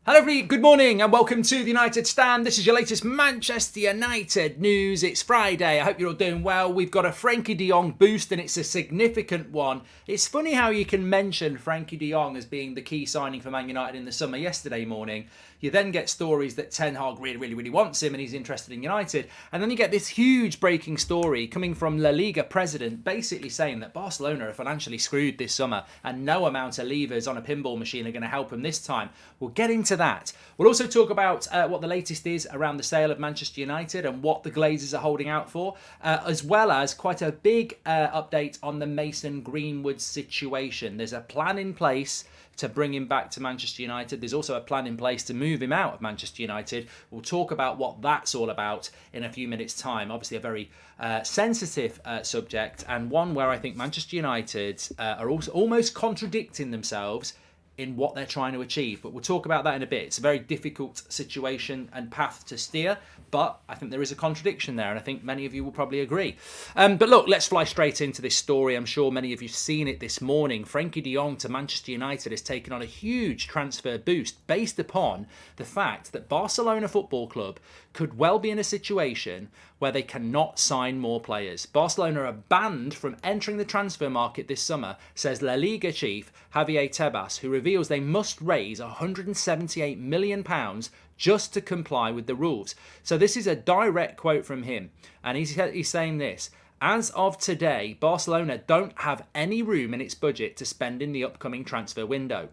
Hello everybody, good morning and welcome to the United Stand. This is your latest Manchester United news. It's Friday, I hope you're all doing well. We've got a Frankie de Jong boost and it's a significant one. It's funny how you can mention Frankie de Jong as being the key signing for Man United in the summer yesterday morning. You then get stories that Ten Hag really wants him and he's interested in United. And then you get this huge breaking story coming from La Liga president basically saying that Barcelona are financially screwed this summer and no amount of levers on a pinball machine are going to help them this time. We'll get into that. We'll also talk about what the latest is around the sale of Manchester United and what the Glazers are holding out for, as well as quite a big update on the Mason Greenwood situation. There's a plan in place to bring him back to Manchester United. There's also a plan in place to move him out of Manchester United. We'll talk about what that's all about in a few minutes' time. Obviously a very sensitive subject and one where I think Manchester United are also almost contradicting themselves in what they're trying to achieve. But we'll talk about that in a bit. It's a very difficult situation and path to steer, but I think there is a contradiction there, and I think many of you will probably agree. But look, let's fly straight into this story. I'm sure many of you have seen it this morning. Frankie de Jong to Manchester United has taken on a huge transfer boost based upon the fact that Barcelona Football Club could well be in a situation where they cannot sign more players. Barcelona are banned from entering the transfer market this summer, says La Liga chief Javier Tebas, who reveals they must raise £178 million just to comply with the rules. So this is a direct quote from him, and he's saying this: as of today, Barcelona don't have any room in its budget to spend in the upcoming transfer window.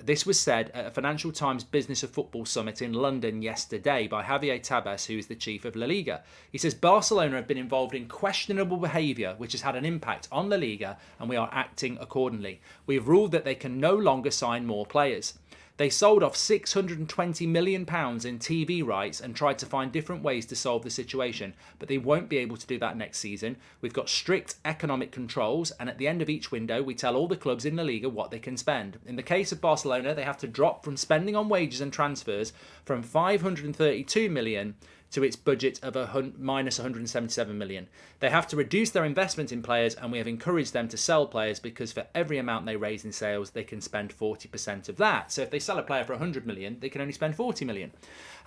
This was said at a Financial Times Business of Football Summit in London yesterday by Javier Tebas, who is the chief of La Liga. He says Barcelona have been involved in questionable behaviour which has had an impact on La Liga, and we are acting accordingly. We have ruled that they can no longer sign more players. They sold off £620 million in TV rights and tried to find different ways to solve the situation, but they won't be able to do that next season. We've got strict economic controls, and at the end of each window, we tell all the clubs in La Liga what they can spend. In the case of Barcelona, they have to drop from spending on wages and transfers from £532 million to its budget of minus £177 million. They have to reduce their investment in players, and we have encouraged them to sell players because for every amount they raise in sales, they can spend 40% of that. So if they sell a player for £100 million, they can only spend £40 million.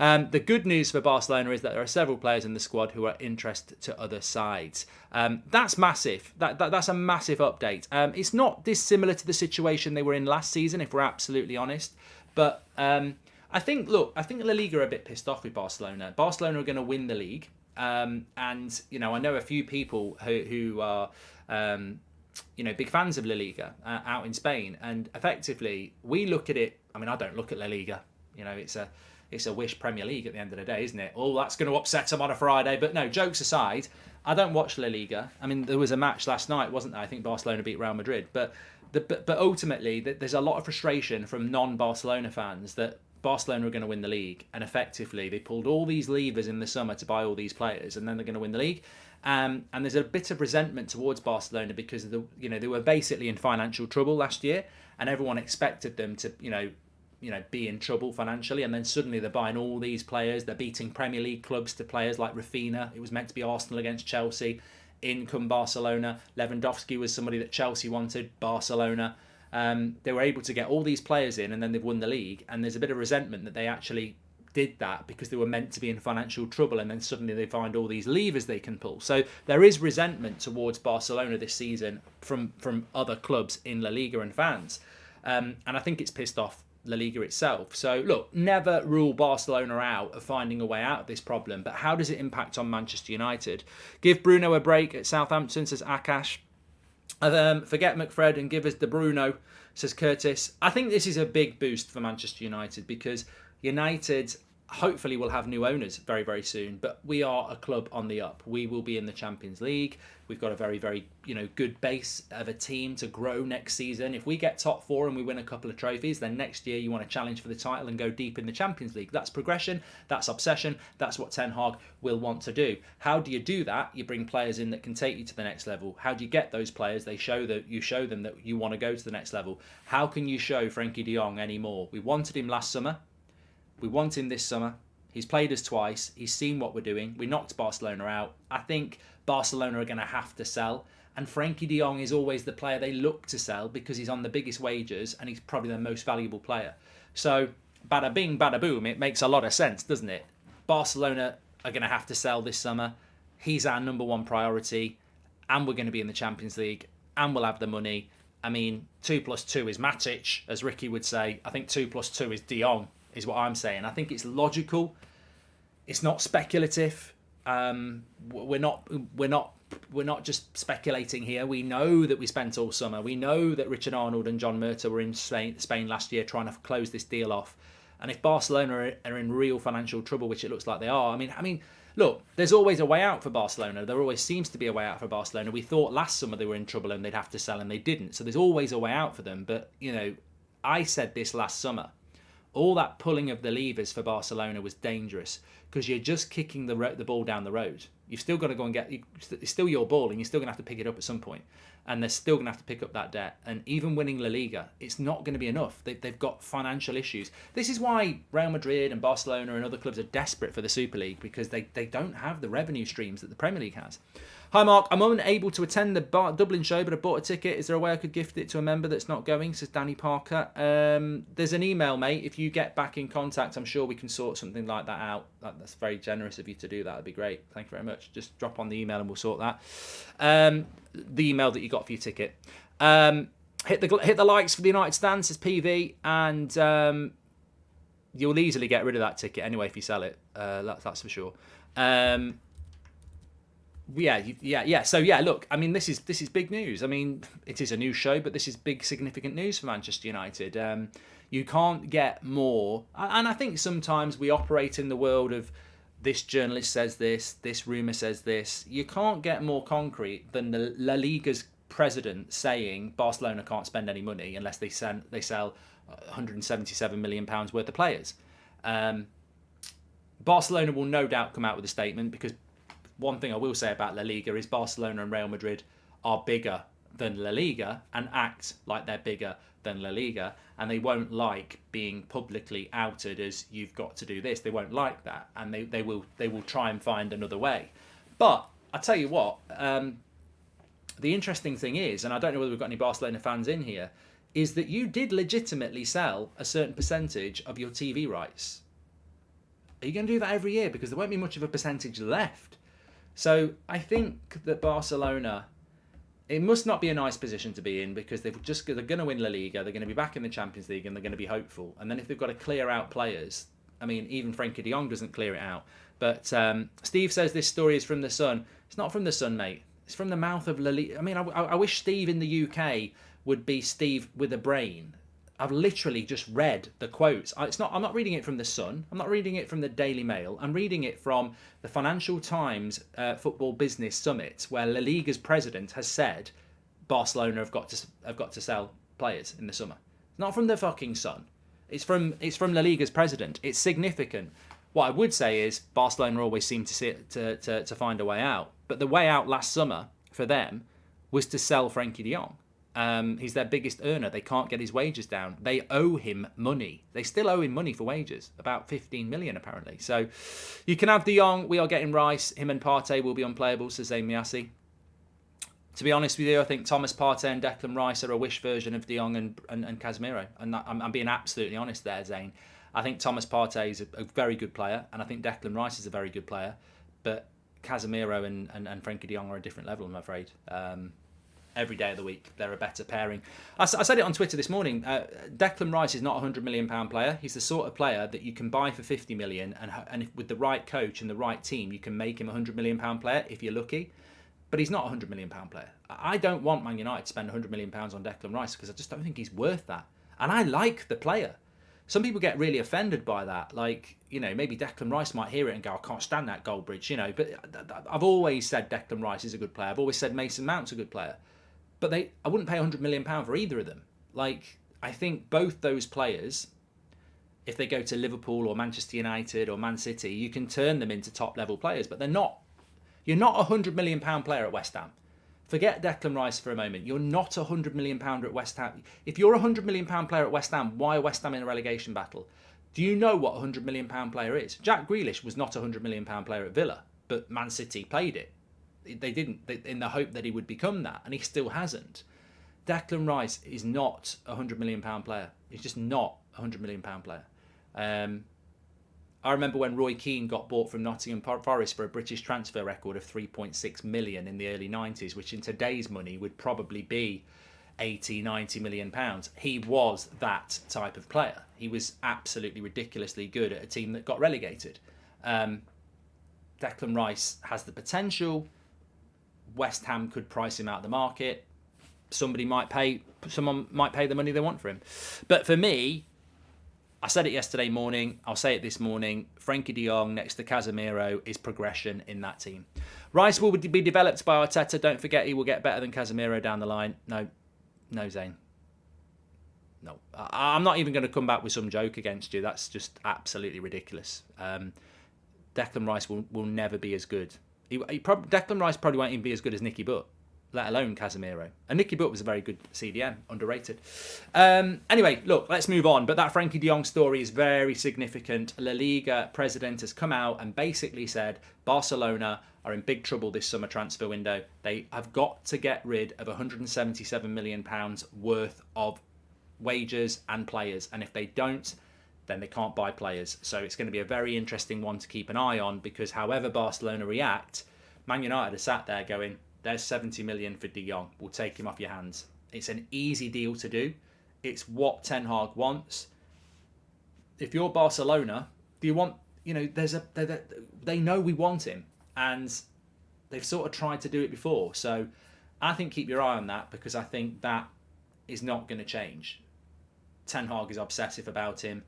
The good news for Barcelona is that there are several players in the squad who are interested to other sides. That's massive. That's a massive update. It's not dissimilar to the situation they were in last season, if we're absolutely honest. But I think La Liga are a bit pissed off with Barcelona. Barcelona are going to win the league. And, I know a few people who are, big fans of La Liga out in Spain. And effectively, we look at it. I mean, I don't look at La Liga. It's a wish Premier League at the end of the day, isn't it? Oh, that's going to upset them on a Friday. But no, jokes aside, I don't watch La Liga. I mean, there was a match last night, wasn't there? I think Barcelona beat Real Madrid. But ultimately, there's a lot of frustration from non-Barcelona fans that Barcelona are going to win the league, and effectively they pulled all these levers in the summer to buy all these players, and then they're going to win the league. And there's a bit of resentment towards Barcelona because they were basically in financial trouble last year, and everyone expected them to be in trouble financially, and then suddenly they're buying all these players. They're beating Premier League clubs to players like Rafinha. It was meant to be Arsenal against Chelsea. In come Barcelona. Lewandowski was somebody that Chelsea wanted. Barcelona. They were able to get all these players in, and then they've won the league, and there's a bit of resentment that they actually did that because they were meant to be in financial trouble, and then suddenly they find all these levers they can pull. So there is resentment towards Barcelona this season from other clubs in La Liga and fans, and I think it's pissed off La Liga itself. So look, never rule Barcelona out of finding a way out of this problem, but how does it impact on Manchester United? Give Bruno a break at Southampton, says Akash. Forget McFred and give us De Bruno, says Curtis. I think this is a big boost for Manchester United because United hopefully will have new owners very, very soon, but we are a club on the up. We will be in the Champions League. We've got a very, very good base of a team to grow next season. If we get top four and we win a couple of trophies, then next year you want to challenge for the title and go deep in the Champions League. That's progression, that's obsession, that's what Ten Hag will want to do. How do you do that? You bring players in that can take you to the next level. How do you get those players? You show them that you want to go to the next level. How can you show Frankie de Jong anymore? We wanted him last summer. We want him this summer. He's played us twice. He's seen what we're doing. We knocked Barcelona out. I think Barcelona are going to have to sell. And Frankie de Jong is always the player they look to sell because he's on the biggest wages and he's probably their most valuable player. So bada bing, bada boom, it makes a lot of sense, doesn't it? Barcelona are going to have to sell this summer. He's our number one priority, and we're going to be in the Champions League, and we'll have the money. I mean, 2 + 2 is Matic, as Ricky would say. I think 2 + 2 is De Jong, is what I'm saying. I think it's logical. It's not speculative. We're not just speculating here. We know that we spent all summer. We know that Richard Arnold and John Murta were in Spain last year trying to close this deal off. And if Barcelona are in real financial trouble, which it looks like they are, I mean, look, there's always a way out for Barcelona. There always seems to be a way out for Barcelona. We thought last summer they were in trouble and they'd have to sell, and they didn't. So there's always a way out for them. But, you know, I said this last summer. All that pulling of the levers for Barcelona was dangerous because you're just kicking the ball down the road. You've still got to go and it's still your ball, and you're still going to have to pick it up at some point. And they're still going to have to pick up that debt. And even winning La Liga, it's not going to be enough. They've got financial issues. This is why Real Madrid and Barcelona and other clubs are desperate for the Super League, because they don't have the revenue streams that the Premier League has. Hi Mark, I'm unable to attend the Dublin show, but I bought a ticket. Is there a way I could gift it to a member that's not going? Says Danny Parker. There's an email, mate. If you get back in contact, I'm sure we can sort something like that out. That's very generous of you to do that. That'd be great. Thank you very much. Just drop on the email and we'll sort that. The email that you got for your ticket. Hit the likes for the United Stand, says PV, and you'll easily get rid of that ticket anyway if you sell it. That's for sure. Yeah. So yeah, look, I mean, this is big news. I mean, it is a news show, but this is big, significant news for Manchester United. You can't get more, and I think sometimes we operate in the world of this journalist says this rumour says this. You can't get more concrete than the La Liga's president saying Barcelona can't spend any money unless they sell £177 million worth of players. Barcelona will no doubt come out with a statement, because one thing I will say about La Liga is Barcelona and Real Madrid are bigger than La Liga and act like they're bigger than La Liga, and they won't like being publicly outed as you've got to do this. They won't like that, and they will try and find another way. But I tell you what, the interesting thing is, and I don't know whether we've got any Barcelona fans in here, is that you did legitimately sell a certain percentage of your TV rights. Are you going to do that every year? Because there won't be much of a percentage left. So I think that Barcelona, it must not be a nice position to be in, because they're going to win La Liga, they're going to be back in the Champions League, and they're going to be hopeful. And then if they've got to clear out players, I mean, even Frenkie de Jong doesn't clear it out. But Steve says this story is from The Sun. It's not from The Sun, mate. It's from the mouth of La Liga. I mean, I wish Steve in the UK would be Steve with a brain. I've literally just read the quotes. I'm not reading it from The Sun. I'm not reading it from the Daily Mail. I'm reading it from the Financial Times Football Business Summit, where La Liga's president has said Barcelona have got to sell players in the summer. It's not from the fucking Sun. It's from La Liga's president. It's significant. What I would say is Barcelona always seem to find a way out. But the way out last summer for them was to sell Frenkie de Jong. He's their biggest earner. They can't get his wages down. They owe him money. They still owe him money for wages, about 15 million apparently. So you can have De Jong. We are getting Rice. Him and Partey will be unplayable, says Zayn Miassi. To be honest with you, I think Thomas Partey and Declan Rice are a wish version of De Jong and Casemiro. And I'm being absolutely honest there, Zayn. I think Thomas Partey is a very good player, and I think Declan Rice is a very good player. But Casemiro and Frenkie de Jong are a different level, I'm afraid. Every day of the week, they're a better pairing. I said it on Twitter this morning. Declan Rice is not a £100 million player. He's the sort of player that you can buy for 50 million, and if, with the right coach and the right team, you can make him a £100 million player if you're lucky. But he's not a £100 million player. I don't want Man United to spend £100 million on Declan Rice, because I just don't think he's worth that. And I like the player. Some people get really offended by that. Like, you know, maybe Declan Rice might hear it and go, I can't stand that Goldbridge, you know. But I've always said Declan Rice is a good player. I've always said Mason Mount's a good player. But I wouldn't pay £100 million for either of them. Like, I think both those players, if they go to Liverpool or Manchester United or Man City, you can turn them into top-level players. But they're not. You're not a £100 million player at West Ham. Forget Declan Rice for a moment. You're not a £100 million at West Ham. If you're a £100 million player at West Ham, why are West Ham in a relegation battle? Do you know what a £100 million player is? Jack Grealish was not a £100 million player at Villa, but Man City played it. They didn't, in the hope that he would become that, and he still hasn't. Declan Rice is not a £100 million player. He's just not a £100 million player. I remember when Roy Keane got bought from Nottingham Forest for a British transfer record of 3.6 million in the early 90s, which in today's money would probably be 80, 90 million pounds. He was that type of player. He was absolutely ridiculously good at a team that got relegated. Declan Rice has the potential. West Ham could price him out of the market. Someone might pay the money they want for him. But for me, I said it yesterday morning, I'll say it this morning, Frenkie de Jong next to Casemiro is progression in that team. Rice will be developed by Arteta. Don't forget he will get better than Casemiro down the line. No, Zane. No. I'm not even going to come back with some joke against you. That's just absolutely ridiculous. Declan Rice will never be as good. Declan Rice probably won't even be as good as Nicky Butt, let alone Casemiro. And Nicky Butt was a very good CDM, underrated. Anyway, look, let's move on. But that Frenkie de Jong story is very significant. La Liga president has come out and basically said Barcelona are in big trouble this summer transfer window. They have got to get rid of £177 million worth of wages and players. And if they don't, then they can't buy players. So it's going to be a very interesting one to keep an eye on, because however Barcelona react, Man United are sat there going, there's 70 million for De Jong. We'll take him off your hands. It's an easy deal to do. It's what Ten Hag wants. If you're Barcelona, do you want, they know we want him, and they've sort of tried to do it before. So I think keep your eye on that, because I think that is not going to change. Ten Hag is obsessive about him.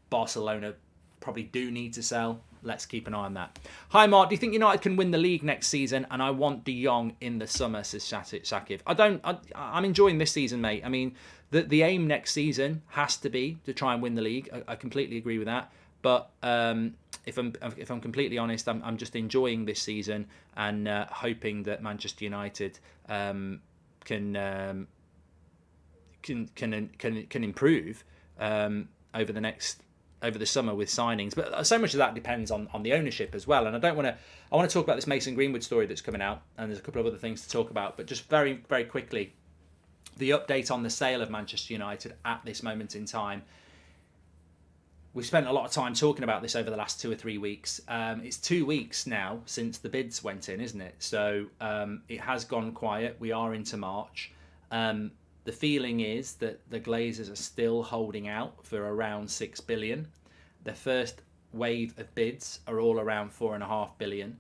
Barcelona probably do need to sell. Let's keep an eye on that. Hi, Mark. Do you think United can win the league next season? And I want De Jong in the summer, says Shakib. I'm enjoying this season, mate. I mean, the aim next season has to be to try and win the league. I completely agree with that. But if I'm completely honest, I'm just enjoying this season and hoping that Manchester United can improve over the summer with signings. But so much of that depends on the ownership as well. And I want to talk about this Mason Greenwood story that's coming out, and there's a couple of other things to talk about. But just very, very quickly, the update on the sale of Manchester United at this moment in time. We've spent a lot of time talking about this over the last 2 or 3 weeks. It's 2 weeks now since the bids went in, isn't it? So it has gone quiet. We are into March. The feeling is that the Glazers are still holding out for around 6 billion. The first wave of bids are all around 4.5 billion.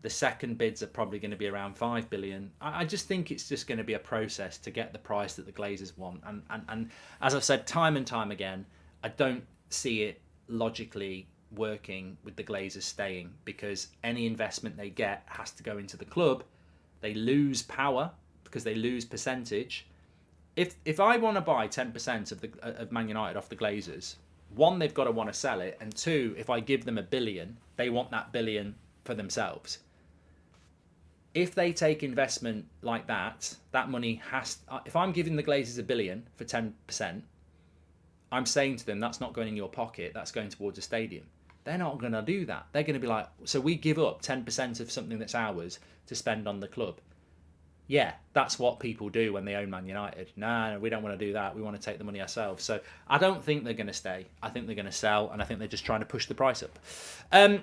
The second bids are probably going to be around 5 billion. I just think it's just going to be a process to get the price that the Glazers want. And as I've said time and time again, I don't see it logically working with the Glazers staying, because any investment they get has to go into the club. They lose power because they lose percentage. If I want to buy 10% of Man United off the Glazers, one, they've got to want to sell it, and two, if I give them $1 billion, they want that $1 billion for themselves. If they take investment like that, that money has. If I'm giving the Glazers $1 billion for 10%, I'm saying to them that's not going in your pocket. That's going towards a stadium. They're not going to do that. They're going to be like, so we give up 10% of something that's ours to spend on the club. Yeah, that's what people do when they own Man United. No, we don't want to do that. We want to take the money ourselves. So I don't think they're going to stay. I think they're going to sell, and I think they're just trying to push the price up.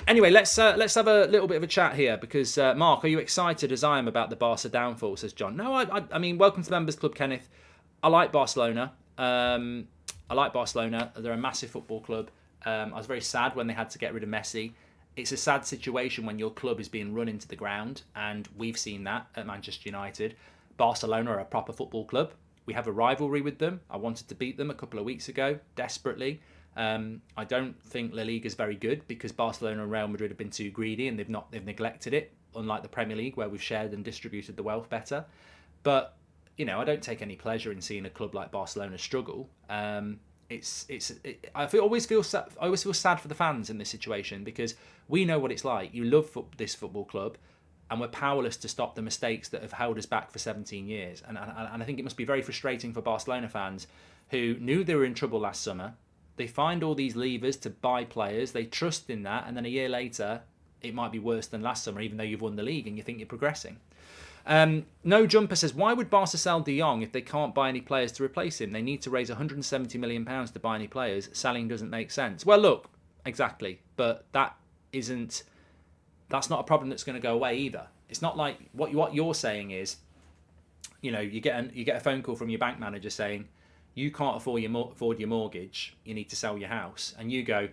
Anyway, let's have a little bit of a chat here, because Mark, are you excited as I am about the Barca downfall? Says John. No, I mean, welcome to the Members Club, Kenneth. I like Barcelona. They're a massive football club. I was very sad when they had to get rid of Messi. It's a sad situation when your club is being run into the ground, and we've seen that at Manchester United. Barcelona are a proper football club. We have a rivalry with them. I wanted to beat them a couple of weeks ago, desperately. I don't think La Liga is very good, because Barcelona and Real Madrid have been too greedy, and they've neglected it, unlike the Premier League, where we've shared and distributed the wealth better. But I don't take any pleasure in seeing a club like Barcelona struggle. I always feel sad for the fans in this situation, because we know what it's like. You love this football club, and we're powerless to stop the mistakes that have held us back for 17 years. And I think it must be very frustrating for Barcelona fans who knew they were in trouble last summer. They find all these levers to buy players. They trust in that, and then a year later, it might be worse than last summer, even though you've won the league and you think you're progressing. No Jumper says, why would Barca sell De Jong if they can't buy any players to replace him? They need to raise £170 million to buy any players. Selling doesn't make sense. Well, look, exactly. But that's not a problem that's going to go away either. It's not like what you're saying is, you know, you get a phone call from your bank manager saying, you can't afford your mortgage, you need to sell your house. And you go,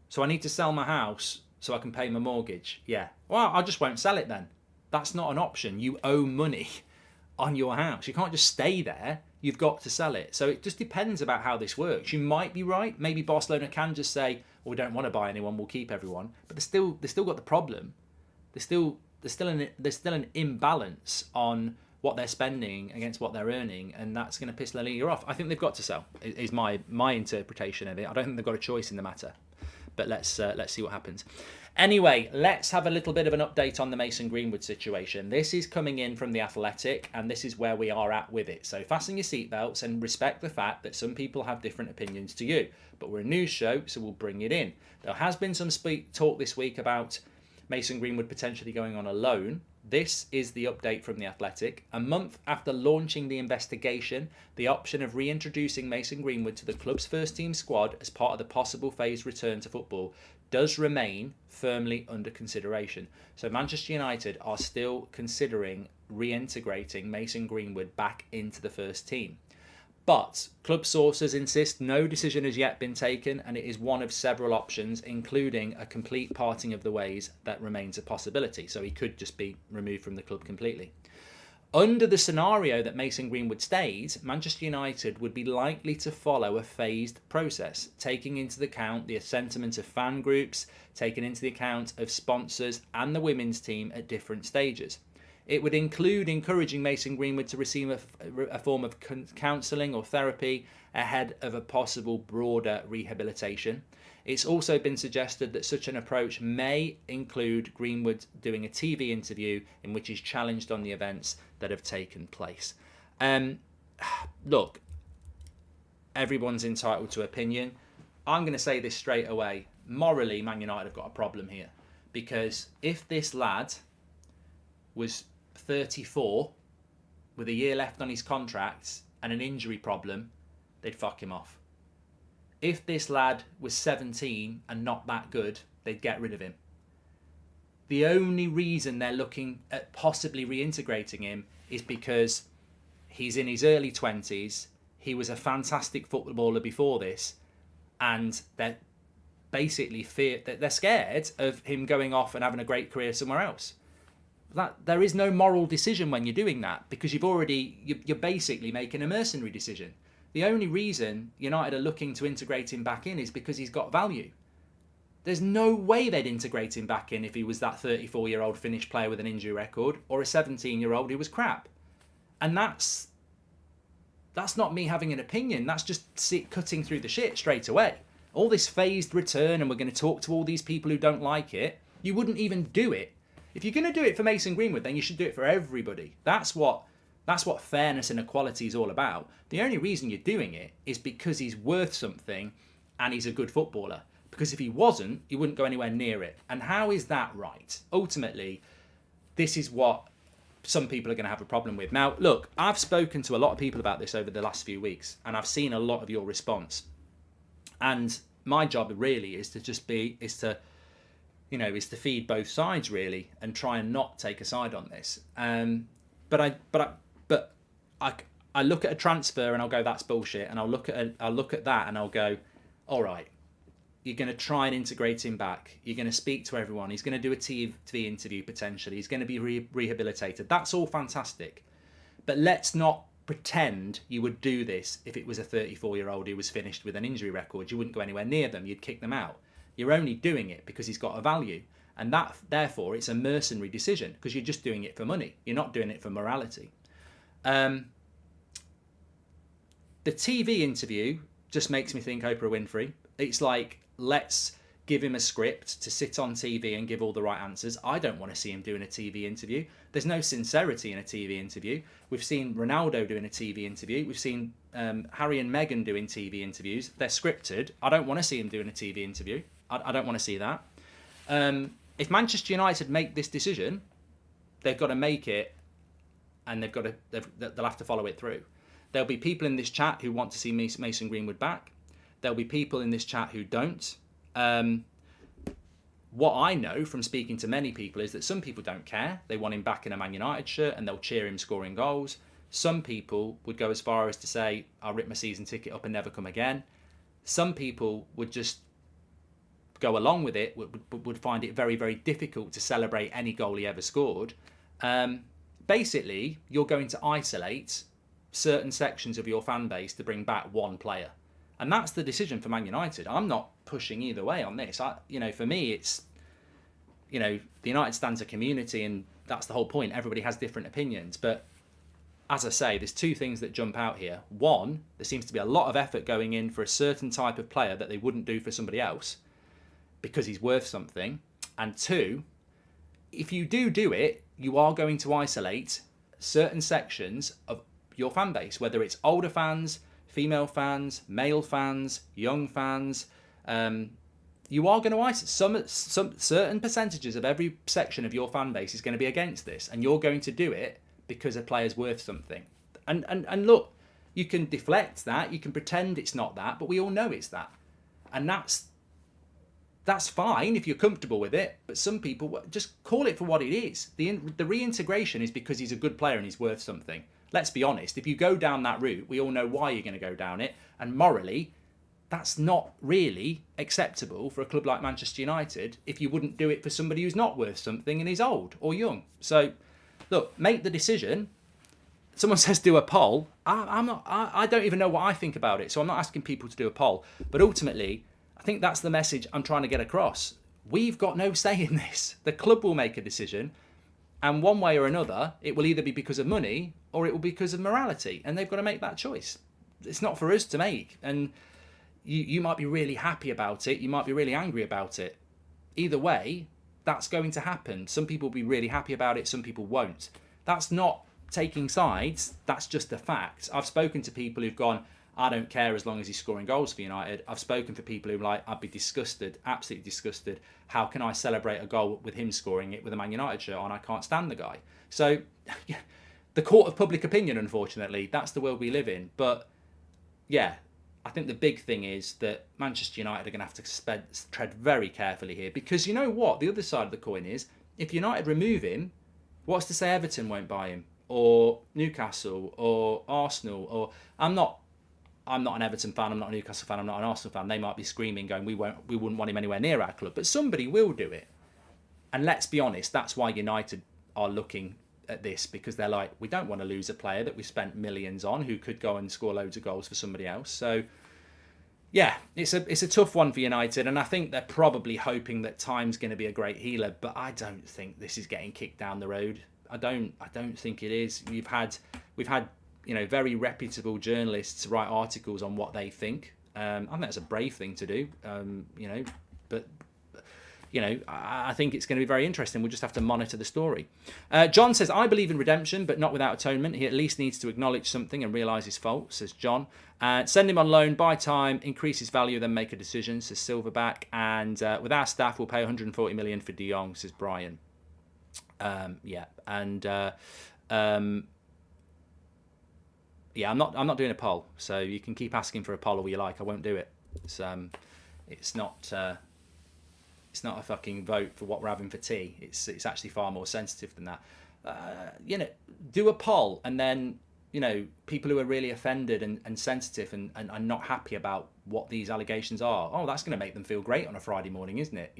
so I need to sell my house so I can pay my mortgage? Yeah. Well, I just won't sell it then. That's not an option. You owe money on your house. You can't just stay there. You've got to sell it. So it just depends about how this works. You might be right. Maybe Barcelona can just say, well, we don't want to buy anyone, we'll keep everyone. But they've still got the problem. There's still an imbalance on what they're spending against what they're earning, and that's going to piss La Liga off. I think they've got to sell, is my interpretation of it. I don't think they've got a choice in the matter. But let's see what happens. Anyway, let's have a little bit of an update on the Mason Greenwood situation. This is coming in from The Athletic, and this is where we are at with it. So fasten your seatbelts and respect the fact that some people have different opinions to you. But we're a news show, so we'll bring it in. There has been some talk this week about Mason Greenwood potentially going on a loan. This is the update from The Athletic. A month after launching the investigation, the option of reintroducing Mason Greenwood to the club's first-team squad as part of the possible phased return to football does remain firmly under consideration. So Manchester United are still considering reintegrating Mason Greenwood back into the first team. But club sources insist no decision has yet been taken, and it is one of several options, including a complete parting of the ways that remains a possibility. So he could just be removed from the club completely. Under the scenario that Mason Greenwood stays, Manchester United would be likely to follow a phased process, taking into account the sentiment of fan groups, taking into account of sponsors and the women's team at different stages. It would include encouraging Mason Greenwood to receive a form of counselling or therapy ahead of a possible broader rehabilitation. It's also been suggested that such an approach may include Greenwood doing a TV interview in which he's challenged on the events that have taken place. Look, everyone's entitled to opinion. I'm going to say this straight away. Morally, Man United have got a problem here. Because if this lad was 34 with a year left on his contract and an injury problem, they'd fuck him off. If this lad was 17 and not that good, they'd get rid of him. The only reason they're looking at possibly reintegrating him is because he's in his early 20s, he was a fantastic footballer before this, and they're basically they're scared of him going off and having a great career somewhere else. There is no moral decision when you're doing that, because you're basically making a mercenary decision. The only reason United are looking to integrate him back in is because he's got value. There's no way they'd integrate him back in if he was that 34-year-old Finnish player with an injury record, or a 17-year-old who was crap. And that's not me having an opinion. That's just cutting through the shit straight away. All this phased return, and we're going to talk to all these people who don't like it. You wouldn't even do it. If you're going to do it for Mason Greenwood, then you should do it for everybody. That's what fairness and equality is all about. The only reason you're doing it is because he's worth something and he's a good footballer. Because if he wasn't, he wouldn't go anywhere near it. And how is that right? Ultimately, this is what some people are going to have a problem with. Now, look, I've spoken to a lot of people about this over the last few weeks, and I've seen a lot of your response. And my job really is to feed both sides really, and try and not take a side on this. But I look at a transfer and I'll go, that's bullshit. And I'll look at that and I'll go, all right, you're going to try and integrate him back. You're going to speak to everyone. He's going to do a TV interview potentially. He's going to be rehabilitated. That's all fantastic. But let's not pretend you would do this if it was a 34-year-old who was finished with an injury record. You wouldn't go anywhere near them. You'd kick them out. You're only doing it because he's got a value. And therefore, it's a mercenary decision because you're just doing it for money. You're not doing it for morality. The TV interview just makes me think Oprah Winfrey. It's like, let's give him a script to sit on TV and give all the right answers. I don't want to see him doing a TV interview. There's no sincerity in a TV interview. We've seen Ronaldo doing a TV interview. We've seen Harry and Meghan doing TV interviews. They're scripted. I don't want to see him doing a TV interview. I don't want to see that. If Manchester United make this decision, they've got to make it and they'll have to follow it through. There'll be people in this chat who want to see Mason Greenwood back. There'll be people in this chat who don't. What I know from speaking to many people is that some people don't care. They want him back in a Man United shirt and they'll cheer him scoring goals. Some people would go as far as to say, I'll rip my season ticket up and never come again. Some people would just go along with it, would find it very, very difficult to celebrate any goal he ever scored. Basically, you're going to isolate certain sections of your fan base to bring back one player. And that's the decision for Man United. I'm not pushing either way on this. For me, it's, the United stands a community, and that's the whole point. Everybody has different opinions. But as I say, there's two things that jump out here. One, there seems to be a lot of effort going in for a certain type of player that they wouldn't do for somebody else because he's worth something. And two, if you do it, you are going to isolate certain sections of your fan base, whether it's older fans, female fans, male fans, young fans. You are going to isolate some certain percentages of every section of your fan base is going to be against this, and you're going to do it because a player's worth something. And look, you can deflect that, you can pretend it's not that, but we all know it's that, and that's fine if you're comfortable with it. But some people just call it for what it is. The reintegration is because he's a good player and he's worth something. Let's be honest, if you go down that route, we all know why you're going to go down it. And morally, that's not really acceptable for a club like Manchester United if you wouldn't do it for somebody who's not worth something and is old or young. So, look, make the decision. Someone says do a poll. I don't even know what I think about it, so I'm not asking people to do a poll. But ultimately, I think that's the message I'm trying to get across. We've got no say in this. The club will make a decision. And one way or another, it will either be because of money or it will be because of morality. And they've got to make that choice. It's not for us to make. And you might be really happy about it. You might be really angry about it. Either way, that's going to happen. Some people will be really happy about it. Some people won't. That's not taking sides. That's just a fact. I've spoken to people who've gone, I don't care as long as he's scoring goals for United. I've spoken for people who are like, I'd be disgusted, absolutely disgusted. How can I celebrate a goal with him scoring it with a Man United shirt on? I can't stand the guy. So the court of public opinion, unfortunately, that's the world we live in. But yeah, I think the big thing is that Manchester United are going to have to tread very carefully here. Because you know what? The other side of the coin is, if United remove him, what's to say Everton won't buy him? Or Newcastle? Or Arsenal? Or I'm not an Everton fan, I'm not a Newcastle fan, I'm not an Arsenal fan. They might be screaming, going, we wouldn't want him anywhere near our club. But somebody will do it. And let's be honest, that's why United are looking at this, because they're like, we don't want to lose a player that we've spent millions on who could go and score loads of goals for somebody else. So, yeah, it's a tough one for United. And I think they're probably hoping that time's going to be a great healer. But I don't think this is getting kicked down the road. I don't think it is. We've had very reputable journalists write articles on what they think. I think that's a brave thing to do, but I think it's going to be very interesting. We'll just have to monitor the story. John says, I believe in redemption, but not without atonement. He at least needs to acknowledge something and realise his fault, says John. Send him on loan, buy time, increase his value, then make a decision, says Silverback. And with our staff, we'll pay 140 million for De Jong, says Brian. Yeah, I'm not doing a poll, so you can keep asking for a poll all you like. I won't do it. It's not a fucking vote for what we're having for tea. It's actually far more sensitive than that. Do a poll, and then people who are really offended and sensitive and not happy about what these allegations are. Oh, that's going to make them feel great on a Friday morning, isn't it?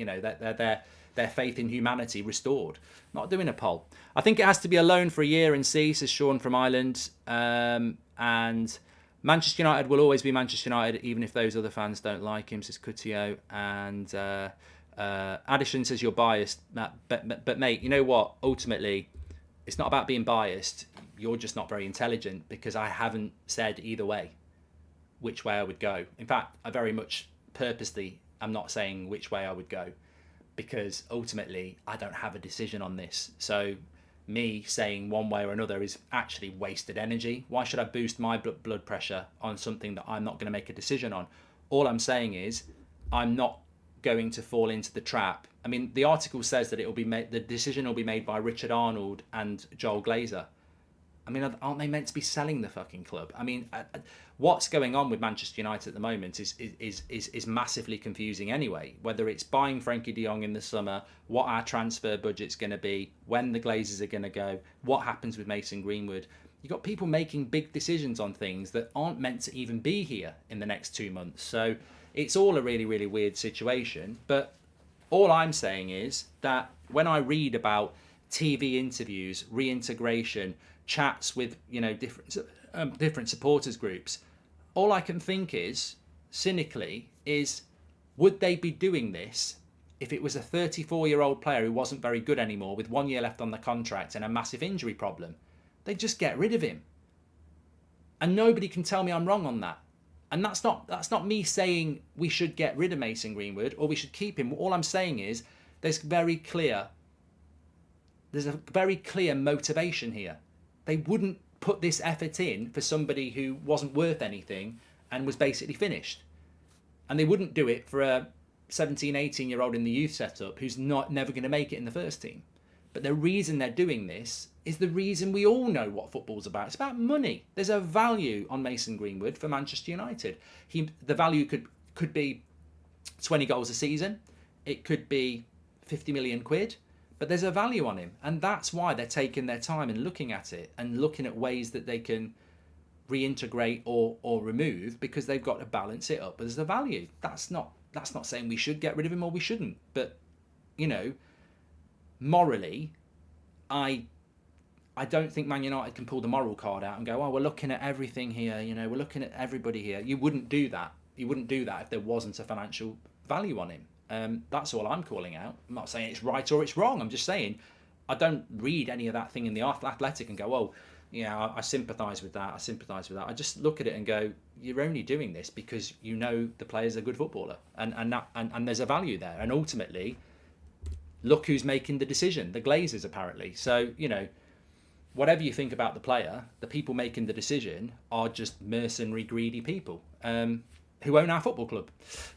Their faith in humanity restored. Not doing a poll. I think it has to be a loan for a year and see, says Sean from Ireland. And Manchester United will always be Manchester United, even if those other fans don't like him, says Coutinho. And Addison says you're biased, Matt. But mate, you know what? Ultimately, it's not about being biased. You're just not very intelligent, because I haven't said either way which way I would go. In fact, I very much purposely am not saying which way I would go, because ultimately I don't have a decision on this. So me saying one way or another is actually wasted energy. Why should I boost my blood pressure on something that I'm not going to make a decision on? All I'm saying is I'm not going to fall into the trap. I mean, the article says that the decision will be made by Richard Arnold and Joel Glazer. I mean, aren't they meant to be selling the fucking club? I mean, what's going on with Manchester United at the moment is massively confusing anyway. Whether it's buying Frankie de Jong in the summer, what our transfer budget's going to be, when the Glazers are going to go, what happens with Mason Greenwood. You've got people making big decisions on things that aren't meant to even be here in the next 2 months. So it's all a really, really weird situation. But all I'm saying is that when I read about TV interviews, reintegration, chats with different supporters groups, all I can think is, cynically, is would they be doing this if it was a 34-year-old player who wasn't very good anymore with 1 year left on the contract and a massive injury problem? They'd just get rid of him. And nobody can tell me I'm wrong on that. And that's not me saying we should get rid of Mason Greenwood or we should keep him. All I'm saying is there's a very clear motivation here. They wouldn't put this effort in for somebody who wasn't worth anything and was basically finished. And they wouldn't do it for a 17, 18-year-old in the youth setup who's never going to make it in the first team. But the reason they're doing this is the reason we all know what football's about. It's about money. There's a value on Mason Greenwood for Manchester United. The value could be 20 goals a season. It could be 50 million quid. But there's a value on him. And that's why they're taking their time and looking at it and looking at ways that they can reintegrate or remove, because they've got to balance it up. But there's a value. That's not saying we should get rid of him or we shouldn't. But, morally, I don't think Man United can pull the moral card out and go, oh, we're looking at everything here, we're looking at everybody here. You wouldn't do that. You wouldn't do that if there wasn't a financial value on him. That's all I'm calling out. I'm not saying it's right or it's wrong. I'm just saying I don't read any of that thing in the Athletic and go, oh, yeah, I sympathise with that. I just look at it and go, you're only doing this because the player's a good footballer and there's a value there. And ultimately, look who's making the decision, the Glazers apparently. So, whatever you think about the player, the people making the decision are just mercenary, greedy people who own our football club.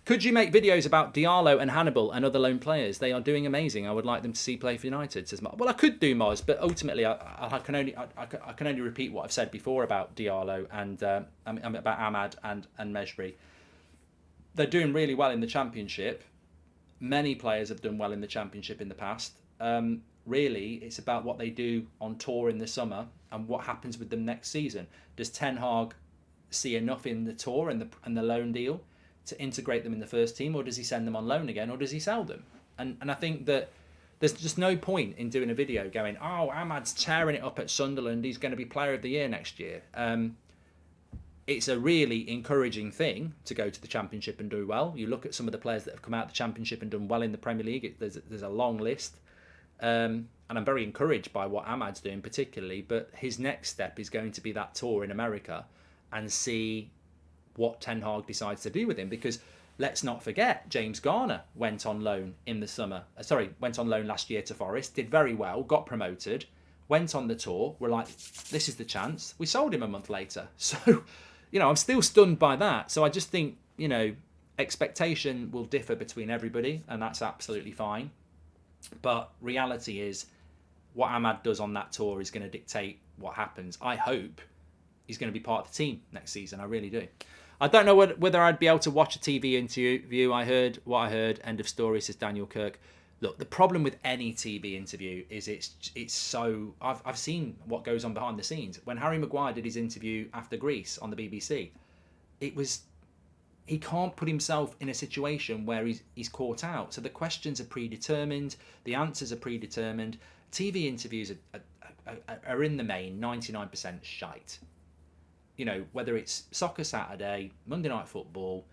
Could you make videos about Diallo and Hannibal and other loan players? They are doing amazing. I would like them to see play for United, says Mark. Well, I could do, Moz, but ultimately I can only repeat what I've said before about Diallo and about Ahmad and Mejbri. They're doing really well in the Championship. Many players have done well in the Championship in the past. Really, it's about what they do on tour in the summer and what happens with them next season. Does Ten Hag see enough in the tour and the loan deal to integrate them in the first team, or does he send them on loan again, or does he sell them? And I think that there's just no point in doing a video going, oh, Ahmad's tearing it up at Sunderland, he's going to be Player of the Year next year. It's a really encouraging thing to go to the Championship and do well. You look at some of the players that have come out of the Championship and done well in the Premier League. There's a long list. And I'm very encouraged by what Ahmad's doing particularly. But his next step is going to be that tour in America and see what Ten Hag decides to do with him. Because let's not forget, James Garner went on loan in the summer. Went on loan last year to Forest. Did very well. Got promoted. Went on the tour. We're like, this is the chance. We sold him a month later. So... I'm still stunned by that. So I just think, expectation will differ between everybody, and that's absolutely fine. But reality is, what Ahmad does on that tour is going to dictate what happens. I hope he's going to be part of the team next season. I really do. I don't know whether I'd be able to watch a TV interview. I heard what I heard. End of story, says Daniel Kirk. Look, the problem with any TV interview is it's so... I've seen what goes on behind the scenes. When Harry Maguire did his interview after Greece on the BBC, he can't put himself in a situation where he's caught out. So the questions are predetermined, the answers are predetermined. TV interviews are in the main 99% shite. Whether it's Soccer Saturday, Monday Night Football,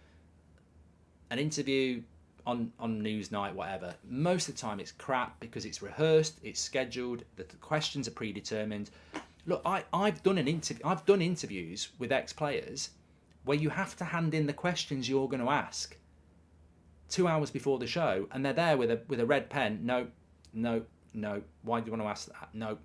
an interview... on Newsnight, whatever. Most of the time it's crap because it's rehearsed, it's scheduled, the questions are predetermined. Look, I've done interviews with ex-players where you have to hand in the questions you're going to ask 2 hours before the show, and they're there with a red pen. No. Why do you want to ask that? No.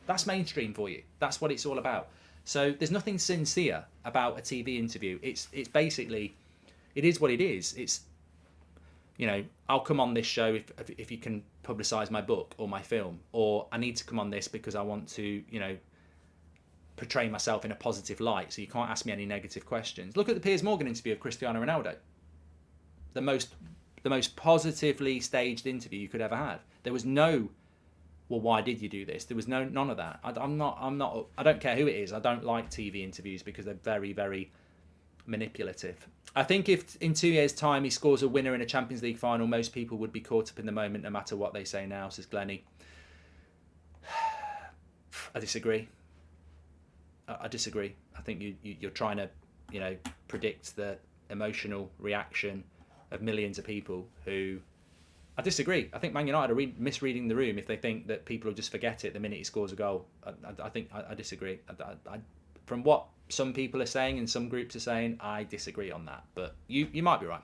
That's mainstream for you. That's what it's all about. So there's nothing sincere about a TV interview. It's basically... It is what it is. It's I'll come on this show if you can publicise my book or my film, or I need to come on this because I want to, portray myself in a positive light. So you can't ask me any negative questions. Look at the Piers Morgan interview of Cristiano Ronaldo. The most positively staged interview you could ever have. There was no, well, why did you do this? There was none of that. I don't care who it is. I don't like TV interviews because they're very, very manipulative. I think if in 2 years' time he scores a winner in a Champions League final, most people would be caught up in the moment no matter what they say now, says Glennie. I disagree. I disagree. I think you're trying to, predict the emotional reaction of millions of people who... I disagree. I think Man United are misreading the room if they think that people will just forget it the minute he scores a goal. I disagree. From what some people are saying and some groups are saying, I disagree on that. But you might be right.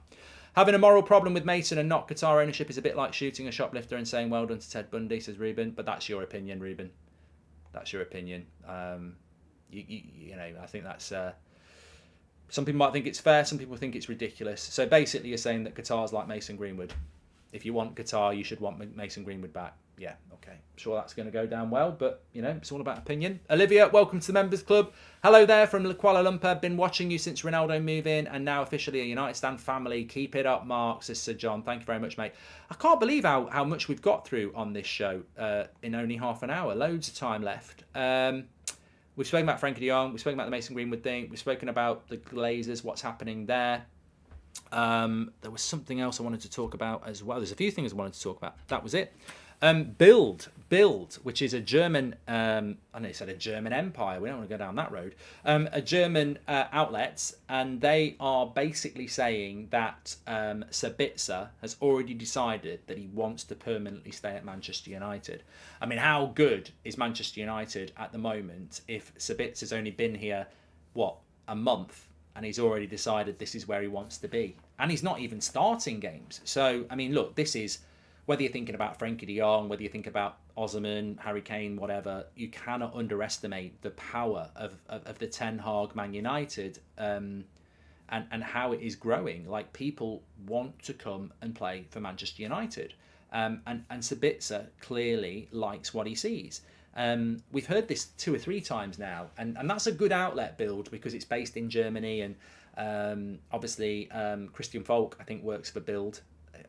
Having a moral problem with Mason and not Qatar ownership is a bit like shooting a shoplifter and saying well done to Ted Bundy, says Ruben. But that's your opinion, Ruben. That's your opinion. I think that's... some people might think it's fair, some people think it's ridiculous. So basically you're saying that Qatar's like Mason Greenwood. If you want Qatar, you should want Mason Greenwood back. Yeah, okay. I'm sure that's going to go down well, but, it's all about opinion. Olivia, welcome to the Members Club. Hello there from Kuala Lumpur. Been watching you since Ronaldo moved in and now officially a United Stand family. Keep it up, Mark, says Sir John. Thank you very much, mate. I can't believe how much we've got through on this show in only half an hour. Loads of time left. We've spoken about Frankie de Jong. We've spoken about the Mason Greenwood thing. We've spoken about the Glazers, what's happening there. There was something else I wanted to talk about as well. There's a few things I wanted to talk about. That was it. Bild, which is a German, I know you said a German empire. We don't want to go down that road. A German outlet, and they are basically saying that Sabitzer has already decided that he wants to permanently stay at Manchester United. I mean, how good is Manchester United at the moment if Sabitzer's only been here, a month? And he's already decided this is where he wants to be. And he's not even starting games. So, I mean, look, this is, whether you're thinking about Frankie de Jong, whether you think about Osimhen, Harry Kane, whatever, you cannot underestimate the power of the Ten Hag Man United and how it is growing. Like, people want to come and play for Manchester United. And Sabitzer clearly likes what he sees. We've heard this 2 or 3 times now, and that's a good outlet build because it's based in Germany, and obviously Christian Volk, I think, works for Bild.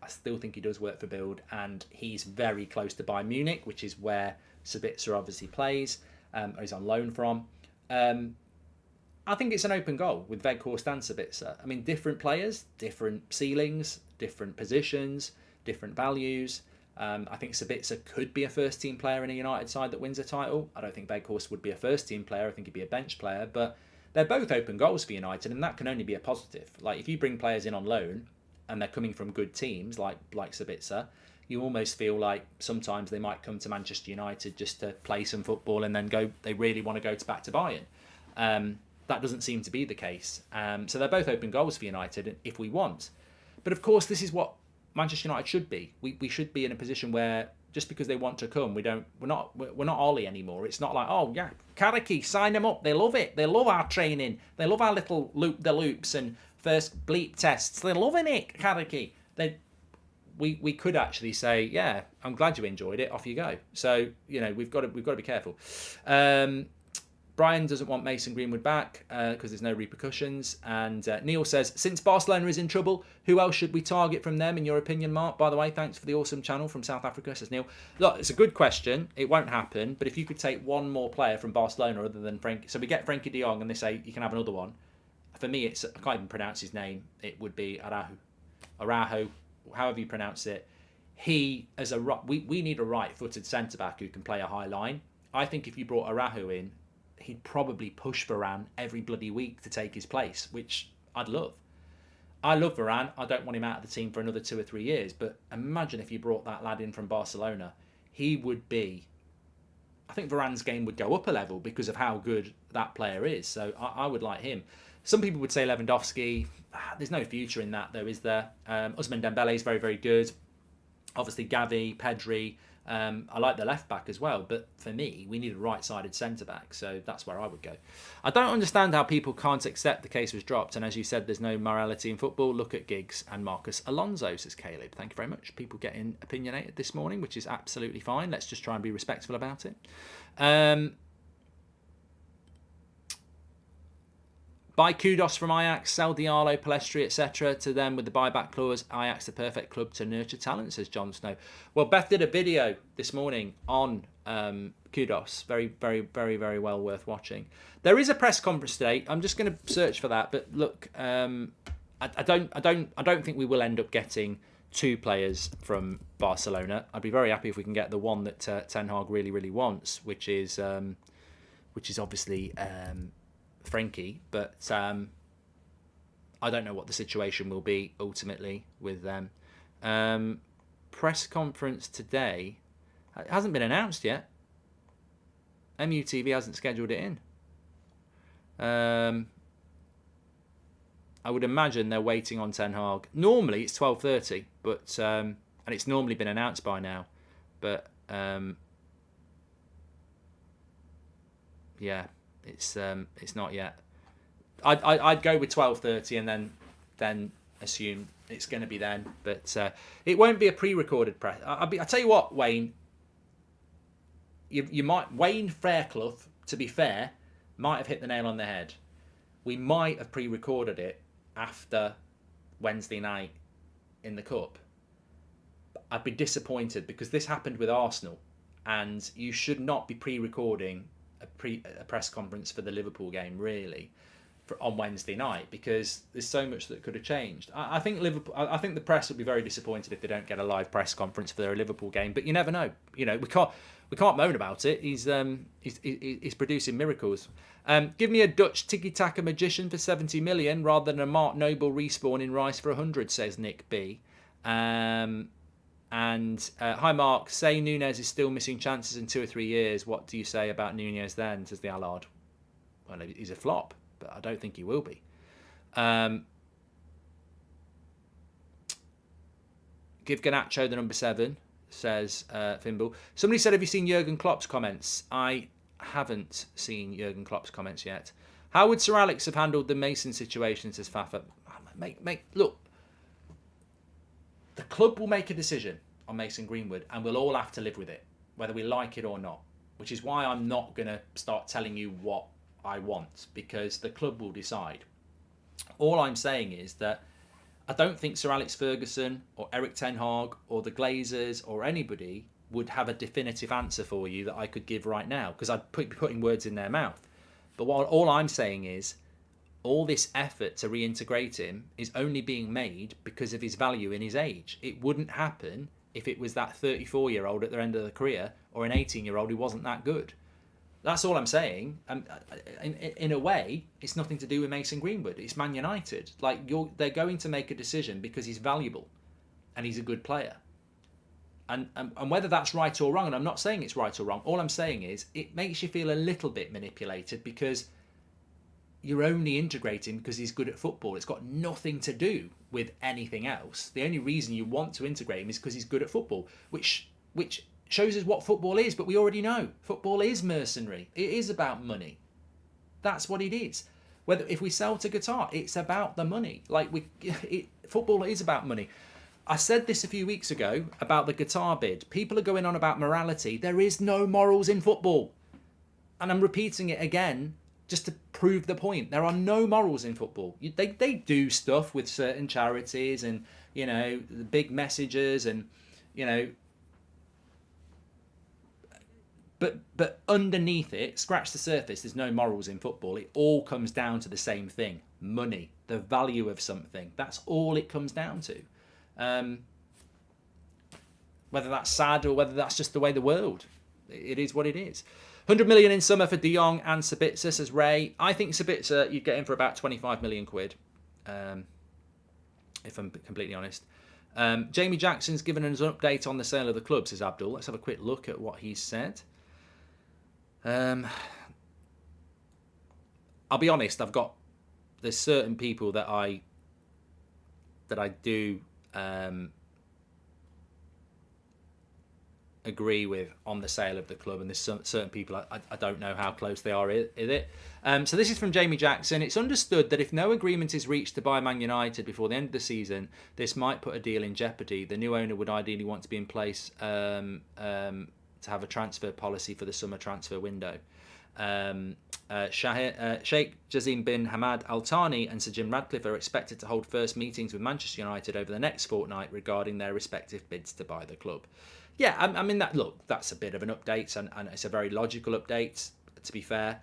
I still think he does work for Bild, and he's very close to Bayern Munich, which is where Sabitzer obviously plays, or he's on loan from. I think it's an open goal with Weghorst and Sabitzer. I mean, different players, different ceilings, different positions, different values. I think Sabitzer could be a first-team player in a United side that wins a title. I don't think Weghorst would be a first-team player. I think he'd be a bench player. But they're both open goals for United, and that can only be a positive. Like, if you bring players in on loan and they're coming from good teams like Sabitzer, you almost feel like sometimes they might come to Manchester United just to play some football and then go. They really want to go back to Bayern. That doesn't seem to be the case. So they're both open goals for United if we want. But of course, this is what Manchester United should be. We should be in a position where just because they want to come, we're not Ollie anymore. It's not like, oh yeah, Karaki, sign them up. They love it. They love our training. They love our little loops and first bleep tests. They're loving it, Karaki. We could actually say, yeah, I'm glad you enjoyed it. Off you go. So we've got to be careful. Brian doesn't want Mason Greenwood back because there's no repercussions. And Neil says, since Barcelona is in trouble, who else should we target from them, in your opinion, Mark? By the way, thanks for the awesome channel from South Africa, says Neil. Look, it's a good question. It won't happen. But if you could take one more player from Barcelona other than Frankie... So we get Frankie de Jong and they say, you can have another one. For me, I can't even pronounce his name. It would be Araujo, however you pronounce it. We need a right-footed centre-back who can play a high line. I think if you brought Araujo in, he'd probably push Varane every bloody week to take his place, which I'd love. I love Varane. I don't want him out of the team for another 2 or 3 years, but imagine if you brought that lad in from Barcelona. He would be... I think Varane's game would go up a level because of how good that player is, so I would like him. Some people would say Lewandowski. There's no future in that, though, is there? Ousmane Dembele is very, very good. Obviously, Gavi, Pedri, I like the left back as well, but for me, we need a right-sided centre back, so that's where I would go. I don't understand how people can't accept the case was dropped, and as you said, there's no morality in football. Look at Giggs and Marcus Alonso, says Caleb. Thank you very much. People getting opinionated this morning, which is absolutely fine. Let's just try and be respectful about it. Buy Kudos from Ajax, sell Diallo, Palestri, etc. to them with the buyback clause. Ajax, the perfect club to nurture talent, says Jon Snow. Well, Beth did a video this morning on Kudos. Very, very, very, very well worth watching. There is a press conference today. I'm just going to search for that. But look, I don't think we will end up getting 2 players from Barcelona. I'd be very happy if we can get the one that Ten Hag really, really wants, which is obviously Frankie, but I don't know what the situation will be ultimately with them. Press conference today, it hasn't been announced yet. MUTV hasn't scheduled it in. I would imagine they're waiting on Ten Hag. Normally it's 12:30, but and it's normally been announced by now, but yeah. It's not yet. I'd go with 12:30 and then assume it's going to be then, but it won't be a pre-recorded press. I tell you what, Wayne. You might Wayne Fairclough, to be fair, might have hit the nail on the head. We might have pre-recorded it after Wednesday night in the Cup. I'd be disappointed because this happened with Arsenal, and you should not be pre-recording a press conference for the Liverpool game really on Wednesday night, because there's so much that could have changed. I think the press will be very disappointed if they don't get a live press conference for their Liverpool game, but you never know. You know, we can't moan about it. He's producing miracles. Give me a Dutch tiki-taka magician for 70 million rather than a Mark Noble respawn in Rice for 100, says Nick B. Hi Mark, say Nunez is still missing chances in 2 or 3 years. What do you say about Nunez then, says the Allard? Well, he's a flop, but I don't think he will be. Give Garnacho the number 7, says Fimble. Somebody said, have you seen Jurgen Klopp's comments? I haven't seen Jurgen Klopp's comments yet. How would Sir Alex have handled the Mason situation, says Fafa? Mate, look. The club will make a decision on Mason Greenwood, and we'll all have to live with it, whether we like it or not, which is why I'm not going to start telling you what I want, because the club will decide. All I'm saying is that I don't think Sir Alex Ferguson or Eric Ten Hag or the Glazers or anybody would have a definitive answer for you that I could give right now, because I'd be putting words in their mouth. But all I'm saying is, all this effort to reintegrate him is only being made because of his value in his age. It wouldn't happen if it was that 34-year-old at the end of the career or an 18-year-old who wasn't that good. That's all I'm saying. In a way, it's nothing to do with Mason Greenwood. It's Man United. They're going to make a decision because he's valuable and he's a good player. And whether that's right or wrong, and I'm not saying it's right or wrong, all I'm saying is it makes you feel a little bit manipulated because you're only integrating because he's good at football. It's got nothing to do with anything else. The only reason you want to integrate him is because he's good at football, which shows us what football is. But we already know football is mercenary. It is about money. That's what it is. If we sell to Qatar, it's about the money. Football is about money. I said this a few weeks ago about the Qatar bid. People are going on about morality. There is no morals in football, and I'm repeating it again, just to prove the point. There are no morals in football. They do stuff with certain charities and, the big messages and, but underneath it, scratch the surface, there's no morals in football. It all comes down to the same thing. Money, the value of something. That's all it comes down to. Whether that's sad or whether that's just the way the world, it is what it is. 100 million in summer for De Jong and Sabitzer, says Ray. I think Sabitzer, you'd get him for about 25 million quid, if I'm completely honest. Jamie Jackson's given us an update on the sale of the club, says Abdul. Let's have a quick look at what he's said. I'll be honest, there's certain people that I do agree with on the sale of the club, and there's certain people I don't know how close they are in it. So this is from Jamie Jackson. It's understood that if no agreement is reached to buy Man United before the end of the season, this might put a deal in jeopardy. The new owner would ideally want to be in place to have a transfer policy for the summer transfer window. Sheikh Jazim bin Hamad Al Thani and Sir Jim Radcliffe are expected to hold first meetings with Manchester United over the next fortnight regarding their respective bids to buy the club. Yeah, I mean, that's a bit of an update, and it's a very logical update, to be fair.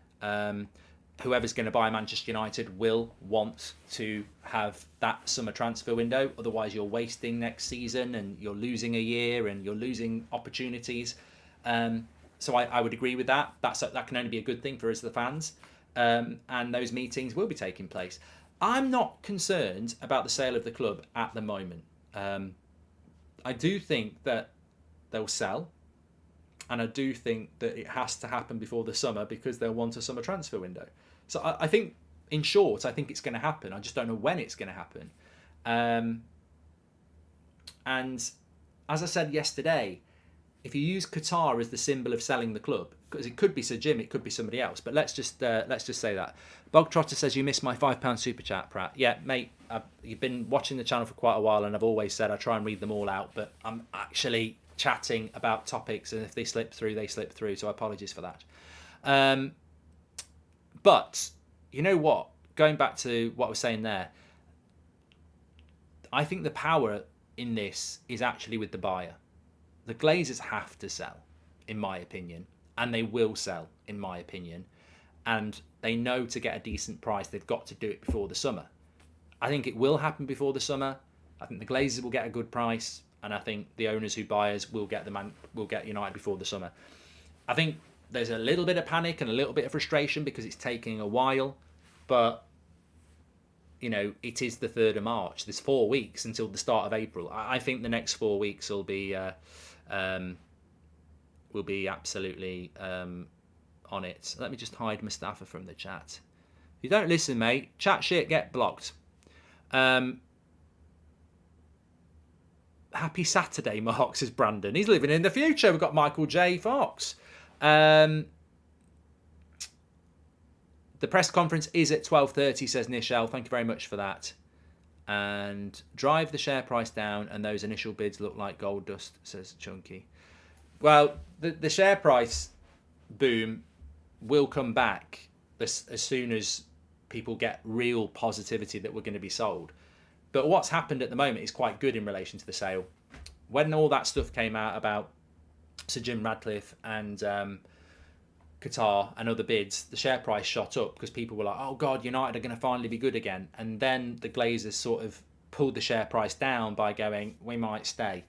Whoever's going to buy Manchester United will want to have that summer transfer window. Otherwise, you're wasting next season, and you're losing a year, and you're losing opportunities. So I would agree with that. That can only be a good thing for us, the fans. And those meetings will be taking place. I'm not concerned about the sale of the club at the moment. I do think that they'll sell, and I do think that it has to happen before the summer because they'll want a summer transfer window. So I think, in short, I think it's going to happen. I just don't know when it's going to happen. And as I said yesterday, if you use Qatar as the symbol of selling the club, because it could be Sir Jim, it could be somebody else, but let's just say that. Bog Trotter says, you missed my £5 super chat, Pratt. Yeah, mate, you've been watching the channel for quite a while, and I've always said I try and read them all out, but I'm actually chatting about topics, and if they slip through, they slip through, so apologies for that. But you know what? Going back to what I was saying there, I think the power in this is actually with the buyer. The Glazers have to sell, in my opinion, and they will sell, in my opinion. And they know to get a decent price, they've got to do it before the summer. I think it will happen before the summer. I think the Glazers will get a good price, and I think the owners who buy us will get United before the summer. I think there's a little bit of panic and a little bit of frustration because it's taking a while, but you know, it is the 3rd of March. There's 4 weeks until the start of April. I think the next 4 weeks will be absolutely on it. Let me just hide Mustafa from the chat. If you don't listen, mate, chat shit, get blocked. Happy Saturday, Mark, says Brandon. He's living in the future. We've got Michael J. Fox. The press conference is at 12:30, says Nichelle. Thank you very much for that. And drive the share price down, and those initial bids look like gold dust, says Chunky. Well, the share price boom will come back as soon as people get real positivity that we're going to be sold. But what's happened at the moment is quite good in relation to the sale. When all that stuff came out about Sir Jim Radcliffe and Qatar and other bids, the share price shot up because people were like, oh God, United are going to finally be good again. And then the Glazers sort of pulled the share price down by going, we might stay.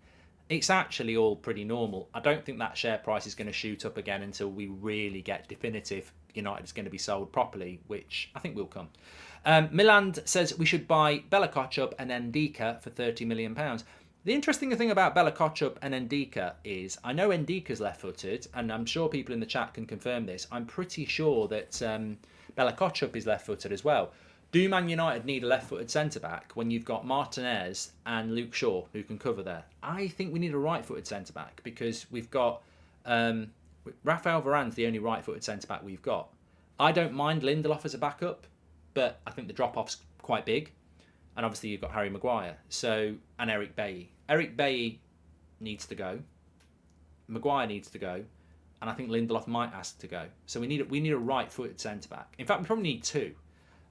It's actually all pretty normal. I don't think that share price is going to shoot up again until we really get definitive United is going to be sold properly, which I think will come. Milan says we should buy Bella Kotchup and Ndika for £30 million. The interesting thing about Bella Kotchup and Ndika is, I know Ndika's left-footed, and I'm sure people in the chat can confirm this. I'm pretty sure that Bella Kotchup is left-footed as well. Do Man United need a left-footed centre-back when you've got Martinez and Luke Shaw who can cover there? I think we need a right-footed centre-back because we've got Rafael Varane's the only right-footed centre-back we've got. I don't mind Lindelof as a backup, but I think the drop-off's quite big. And obviously you've got Harry Maguire and Eric Bailly. Eric Bailly needs to go. Maguire needs to go. And I think Lindelof might ask to go. So we need a right-footed centre-back. In fact, we probably need two.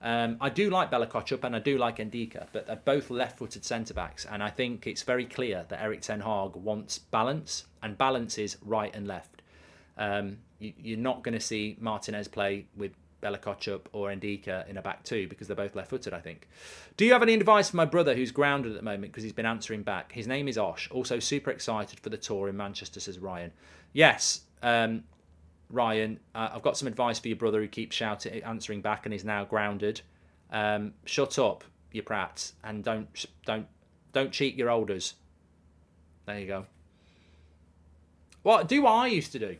I do like Bella Kotchup and I do like Ndika, but they're both left-footed centre-backs. And I think it's very clear that Erik ten Hag wants balance, and balance is right and left. You're not going to see Martinez play with Bella Kotchup or Ndika in a back two because they're both left-footed, I think. Do you have any advice for my brother who's grounded at the moment because he's been answering back? His name is Osh. Also super excited for the tour in Manchester, says Ryan. Yes, Ryan, I've got some advice for your brother who keeps answering back and is now grounded. Shut up, you prat, and don't cheat your elders. There you go. What I used to do?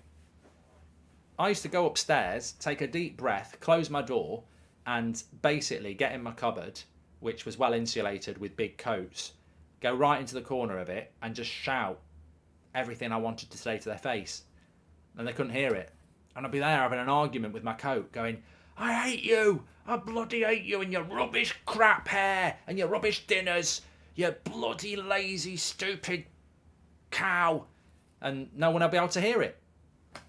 I used to go upstairs, take a deep breath, close my door, and basically get in my cupboard, which was well insulated with big coats, go right into the corner of it and just shout everything I wanted to say to their face, and they couldn't hear it. And I'd be there having an argument with my coat, going, I hate you, I bloody hate you and your rubbish crap hair and your rubbish dinners, you bloody lazy stupid cow. And no one would be able to hear it.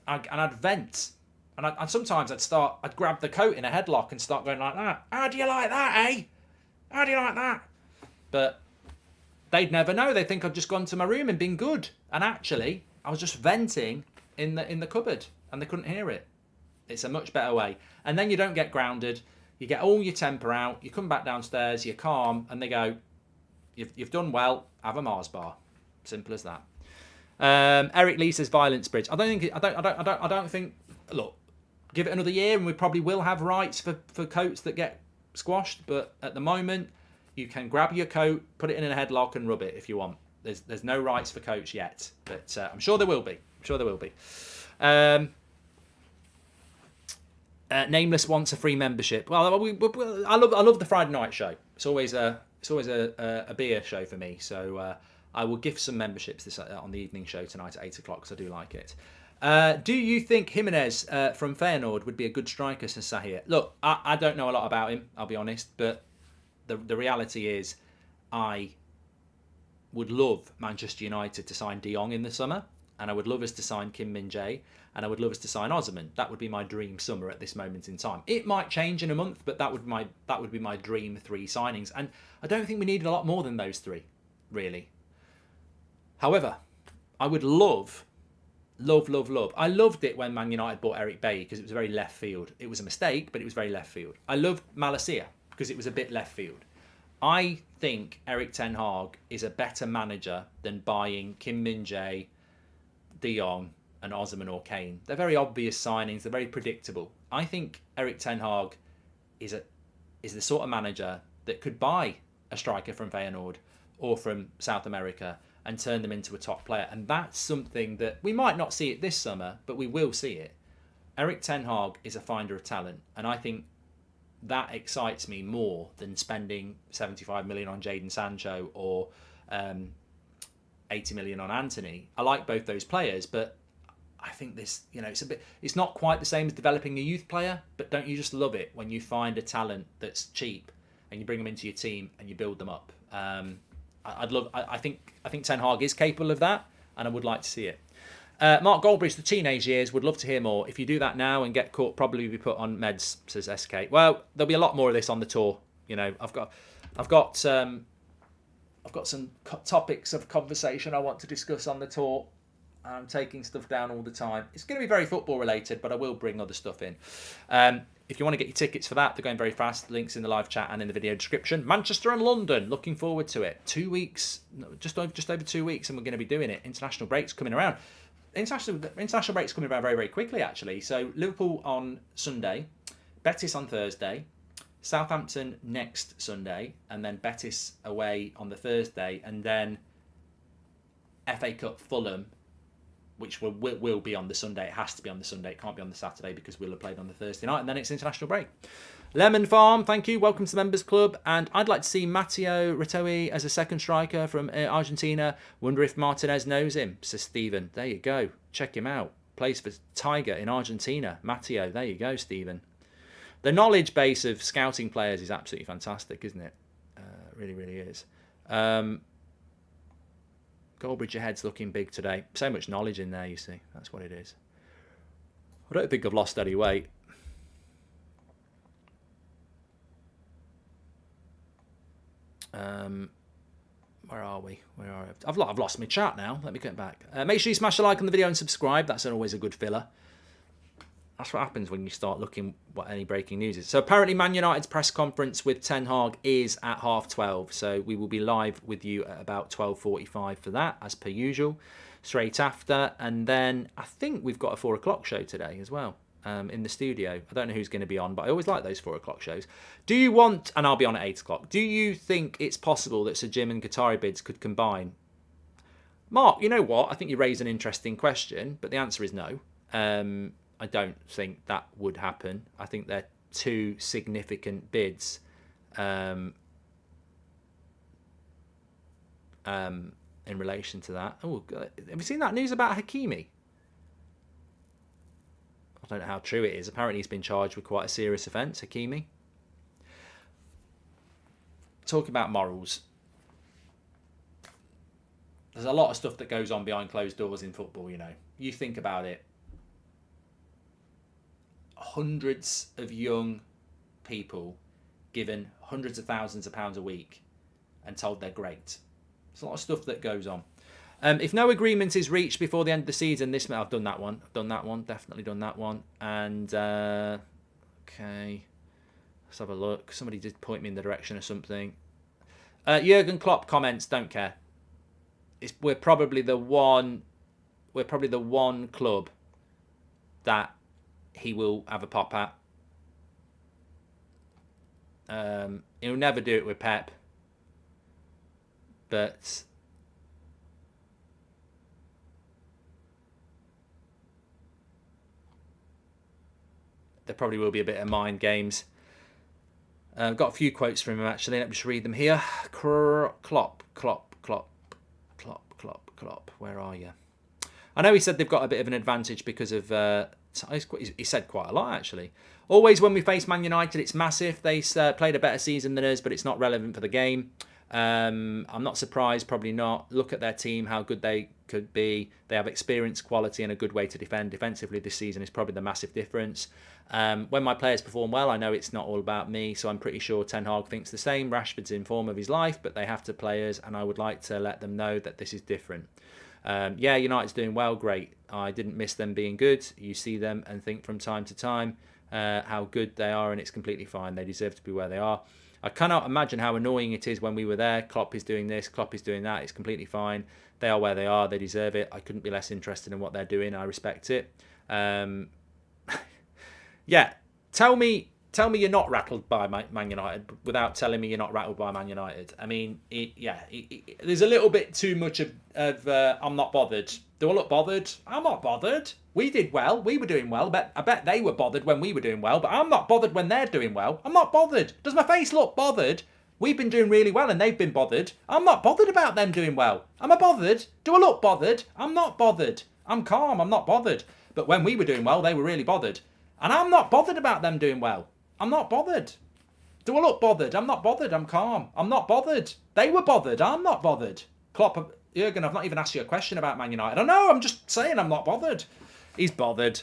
And I'd vent. And sometimes I'd grab the coat in a headlock and start going like that. How do you like that, eh? How do you like that? But they'd never know. They'd think I'd just gone to my room and been good. And actually, I was just venting in the cupboard and they couldn't hear it. It's a much better way. And then you don't get grounded. You get all your temper out. You come back downstairs. You're calm, and they go, "You've done well. Have a Mars bar." Simple as that. Eric Lee says Violence Bridge. I don't think. Look, give it another year, and we probably will have rights for coats that get squashed. But at the moment, you can grab your coat, put it in a headlock, and rub it if you want. There's no rights for coats yet, but I'm sure there will be. Nameless wants a free membership. Well, I love the Friday night show. It's always a beer show for me. So I will gift some memberships on the evening show tonight at 8 o'clock because I do like it. Do you think Jimenez from Feyenoord would be a good striker, says Sahir? Look, I don't know a lot about him, I'll be honest, but the reality is I would love Manchester United to sign De Jong in the summer, and I would love us to sign Kim Min-jae, and I would love us to sign Osman. That would be my dream summer at this moment in time. It might change in a month, but that would be my dream 3 signings, and I don't think we needed a lot more than those 3, really. However, I would love. I loved it when Man United bought Eric Bailly because it was very left field. It was a mistake, but it was very left field. I loved Malacia because it was a bit left field. I think Erik ten Hag is a better manager than buying Kim Min-jae, De Jong and Osman or Kane. They're very obvious signings. They're very predictable. I think Erik ten Hag is the sort of manager that could buy a striker from Feyenoord or from South America and turn them into a top player. And that's something that we might not see it this summer, but we will see it. Erik ten Hag is a finder of talent, and I think that excites me more than spending 75 million on Jadon Sancho or 80 million on Anthony. I like both those players, but I think this, it's not quite the same as developing a youth player, but don't you just love it when you find a talent that's cheap and you bring them into your team and you build them up? I think Ten Hag is capable of that, and I would like to see it. Mark Goldbridge, the teenage years, would love to hear more. If you do that now and get caught, probably be put on meds, says SK. Well, there'll be a lot more of this on the tour. I've got some topics of conversation I want to discuss on the tour. I'm taking stuff down all the time. It's going to be very football related, but I will bring other stuff in. If you want to get your tickets for that, they're going very fast. Links in the live chat and in the video description. Manchester and London, looking forward to it. 2 weeks, just over 2 weeks, and we're going to be doing it. International breaks coming around. International breaks coming around very, very quickly, actually. So Liverpool on Sunday, Betis on Thursday, Southampton next Sunday, and then Betis away on the Thursday, and then FA Cup Fulham, which will be on the Sunday. It has to be on the Sunday. It can't be on the Saturday because we'll have played on the Thursday night, and then it's international break. Lemon Farm, thank you. Welcome to the Members Club. And I'd like to see Matteo Retoi as a second striker from Argentina. Wonder if Martinez knows him, says Stephen. There you go. Check him out. Plays for Tiger in Argentina. Matteo, there you go, Stephen. The knowledge base of scouting players is absolutely fantastic, isn't it? Really, really is. Goldbridge, your head's looking big today. So much knowledge in there, you see. That's what it is. I don't think I've lost any weight. Where are we? I've lost my chat now. Let me get back. Make sure you smash a like on the video and subscribe. That's always a good filler. That's what happens when you start looking what any breaking news is. So apparently Man United's press conference with Ten Hag is at 12:30. So we will be live with you at about 12:45 for that, as per usual, straight after. And then I think we've got a 4 o'clock show today as well in the studio. I don't know who's going to be on, but I always like those 4 o'clock shows. Do you want, and I'll be on at 8 o'clock, do you think it's possible that Sir Jim and Qatari bids could combine? Mark, you know what? I think you raised an interesting question, but the answer is no. I don't think that would happen. I think they're 2 significant bids in relation to that. Oh, have you seen that news about Hakimi? I don't know how true it is. Apparently he's been charged with quite a serious offence, Hakimi. Talking about morals. There's a lot of stuff that goes on behind closed doors in football, you know. You think about it. Hundreds of young people given hundreds of thousands of pounds a week and told they're great. There's a lot of stuff that goes on. If no agreement is reached before the end of the season, I've done that one. Definitely done that one. And, okay. Let's have a look. Somebody did point me in the direction of something. Jurgen Klopp comments, don't care. We're probably the one club that he will have a pop at. He'll never do it with Pep. But there probably will be a bit of mind games. I've got a few quotes from him, actually. Let me just read them here. Klopp. Where are you? I know he said they've got a bit of an advantage because of... he said quite a lot, actually. Always when we face Man United, it's massive. They played a better season than us, but it's not relevant for the game. I'm not surprised, probably not. Look at their team, how good they could be. They have experience, quality, and a good way to defend. Defensively this season is probably the massive difference. When my players perform well, I know it's not all about me, so I'm pretty sure Ten Hag thinks the same. Rashford's in form of his life, but they have to players, and I would like to let them know that this is different. Yeah, United's doing well, great. I didn't miss them being good. You see them and think from time to time how good they are, and it's completely fine. They deserve to be where they are. I cannot imagine how annoying it is when we were there. Klopp is doing this, Klopp is doing that. It's completely fine. They are where they are. They deserve it. I couldn't be less interested in what they're doing. I respect it. Yeah, tell me you're not rattled by Man United without telling me you're not rattled by Man United. I mean, there's a little bit too much of I'm not bothered. Do I look bothered? I'm not bothered. We did well. We were doing well. I bet they were bothered when we were doing well, but I'm not bothered when they're doing well. I'm not bothered. Does my face look bothered? We've been doing really well and they've been bothered. I'm not bothered about them doing well. Am I bothered? Do I look bothered? I'm not bothered. I'm calm. I'm not bothered. But when we were doing well, they were really bothered. And I'm not bothered about them doing well. I'm not bothered. Do I look bothered? I'm not bothered. I'm calm. I'm not bothered. They were bothered. I'm not bothered. Klopp, Jurgen, I've not even asked you a question about Man United. I know, I'm just saying I'm not bothered. He's bothered.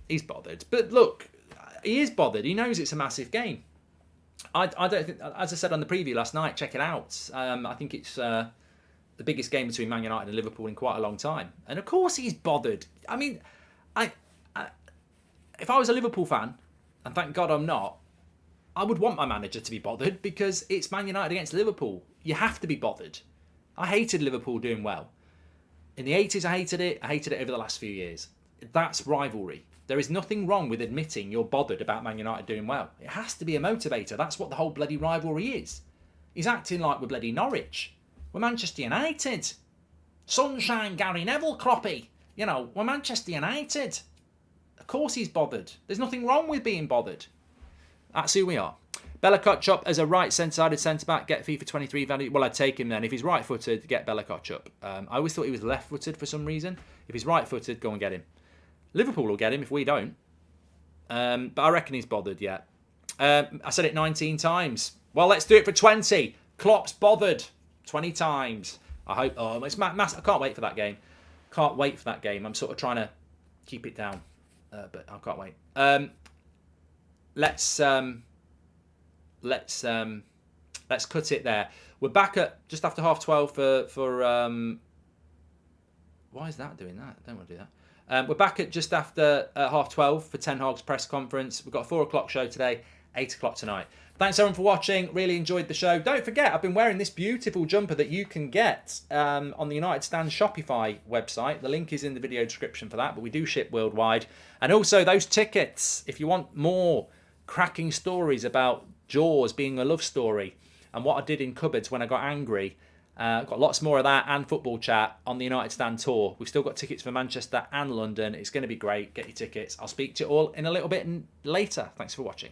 He's bothered. But look, he is bothered. He knows it's a massive game. I don't think, as I said on the preview last night, check it out. I think it's the biggest game between Man United and Liverpool in quite a long time. And of course he's bothered. I mean, if I was a Liverpool fan, and thank God I'm not, I would want my manager to be bothered because it's Man United against Liverpool. You have to be bothered. I hated Liverpool doing well. In the 80s, I hated it. I hated it over the last few years. That's rivalry. There is nothing wrong with admitting you're bothered about Man United doing well. It has to be a motivator. That's what the whole bloody rivalry is. He's acting like we're bloody Norwich. We're Manchester United. Sunshine Gary Neville Croppy. You know, we're Manchester United. Of course he's bothered. There's nothing wrong with being bothered. That's who we are. Bella Kotchop as a right centre-sided centre-back, get FIFA 23 value. Well, I'd take him then. If he's right-footed, get Bella Kotchop. I always thought he was left-footed for some reason. If he's right-footed, go and get him. Liverpool will get him if we don't. But I reckon he's bothered, yeah. I said it 19 times. Well, let's do it for 20. Klopp's bothered 20 times. I hope. Oh, it's mass. I can't wait for that game. Can't wait for that game. I'm sort of trying to keep it down. But I can't wait. Let's cut it there. We're back at just after 12:30 for why is that doing that? I don't want to do that. We're back at just after 12:30 for Ten Hag's press conference. We've got a 4 o'clock show today, 8 o'clock tonight. Thanks everyone for watching. Really enjoyed the show. Don't forget, I've been wearing this beautiful jumper that you can get on the United Stand Shopify website. The link is in the video description for that, but we do ship worldwide. And also those tickets, if you want more cracking stories about Jaws being a love story and what I did in cupboards when I got angry. Got lots more of that and football chat on the United Stand tour. We've still got tickets for Manchester and London. It's going to be great. Get your tickets. I'll speak to you all in a little bit later. Thanks for watching.